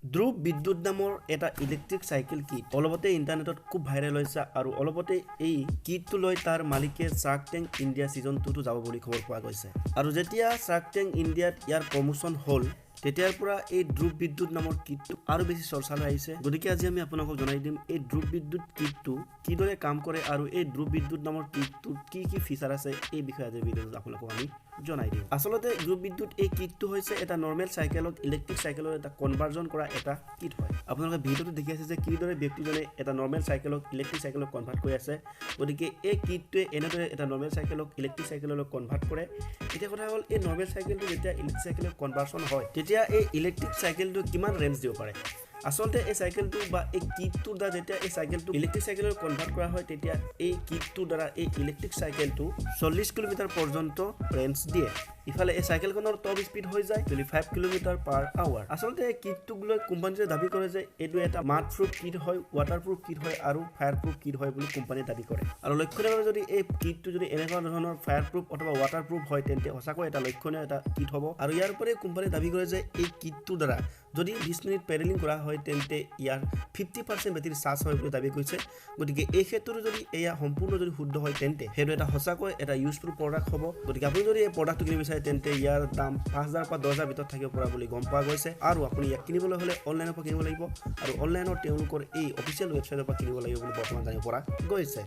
ধ্ৰুৱ বিদ্যুৎ নামৰ এটা ইলেক্ট্ৰিক চাইকেল কিট অলপতে ইণ্টাৰনেটত খুব ভাইৰেল হৈছে আৰু অলপতে এই কিটটো লৈ তাৰ মালিকে শাৰ্ক টেংক ইণ্ডিয়া ছিজন 2 যাব বুলি খবৰ পোৱা গৈছে আৰু যেতিয়া শাৰ্ক টেংক ইণ্ডিয়াত ইয়াৰ প্ৰমোশ্যন হ'ল তেতিয়াৰ পৰা এই ধ্ৰুৱ বিদ্যুৎ নামৰ কিটটো আৰু বেছি চৰ্চালৈ আহিছে গতিকে আজি আমি আপোনালোকক জনাই দিম এই ধ্ৰুৱ বিদ্যুৎ কিটটো কিদৰে কাম কৰে আৰু এই ধ্ৰুৱ বিদ্যুৎ নামৰ কিটটোত কি ফিচাৰ আছে এই বিষয়ে আজি ভিডিঅ'ত আপোনালোকক আমি জনাই দিম আচলতে ধ্ৰুৱ বিদ্যুৎ এই কিটটো হৈছে এটা নৰ্মেল চাইকেলক ইলেক্ট্ৰিক চাইকেলৰ এটা কনভাৰ্জন কৰা এটা কিট হয় আপোনালোকে ভিডিঅ'টো দেখি আছে যে কিদৰে ব্যক্তিজনে এটা নৰ্মেল চাইকেলক ইলেক্ট্ৰিক চাইকেলক কনভাৰ্ট কৰি আছে গতিকে এই কিটটোৱে এনেদৰে এটা নৰ্মেল চাইকেলক ইলেক্ট্ৰিক চাইকেললৈ কনভাৰ্ট কৰে এতিয়া কথা হ'ল এই নৰ্মেল চাইকেলটো যেতিয়া ইলেক্ট্ৰিক চাইকেলৰ কনভাৰ্সন হয় তেতিয়া এই ইলেক্ট্ৰিক চাইকেলটো কিমান ৰেঞ্জ দিব পাৰে আসলতে এই চাইকেলটো বা এই কিটটোৰ দ্বাৰা যেতিয়া এই চাইকেলটো ইলেক্ট্ৰিক চাইকেলৰ কনভাৰ্ট কৰা হয় তেতিয়া এই কিটটোৰ দ্বাৰা এই ইলেক্ট্ৰিক চাইকেলটো 40 কিলোমিটাৰ পৰ্যন্ত ৰেঞ্জ দিয়ে ইফালে এই চাইকেলখনৰ টপ স্পীড হৈ যায় 25 কিলোমিটাৰ পাৰ আৱাৰ আসলতে এই কিটটোক লৈ কোম্পানীয়ে দাবী কৰে যে এইটো এটা মাড প্ৰুফ কিট হয় ৱাটাৰপ্ৰুফ কিট হয় আৰু ফায়াৰ প্ৰুফ কিট হয় বুলি কোম্পানীয়ে দাবী কৰে আৰু লক্ষণীয়ভাৱে যদি এই কিটটো যদি এনেকুৱা ধৰণৰ ফায়াৰ প্ৰুফ অথবা ৱাটাৰপ্ৰুফ হয় তেন্তে সঁচাকৈ এটা লক্ষণীয় এটা কিট হ'ব আৰু ইয়াৰ উপৰি কোম্পানীয়ে দাবী কৰে যে এই কিটটোৰ দ্বাৰা যদি 20 মিনিট পেডেলিং কৰা হয় তেন্তে ইয়াৰ 50% বেটাৰী চাৰ্জ হয় বুলি দাবী কৰিছে গতিকে এই ক্ষেত্ৰত যদি এয়া সম্পূৰ্ণ যদি শুদ্ধ হয় তেন্তে সেইটো এটা সঁচাকৈ এটা ইউজফুল প্ৰডাক্ট হ'ব গতিকে আপুনি যদি এই প্ৰডাক্টটো কিনিব বিচাৰে তেন্তে ইয়াৰ দাম 5000 পৰা 10000 ভিতৰত থাকিব পৰা বুলি গম পোৱা গৈছে আৰু আপুনি ইয়াক কিনিবলৈ হ'লে অনলাইনৰ পৰা কিনিব লাগিব আৰু অনলাইনৰ তেওঁলোকৰ এই অফিচিয়েল ৱেবছাইটৰ পৰা কিনিব লাগিব বুলি বৰ্তমান জানিব পৰা গৈছে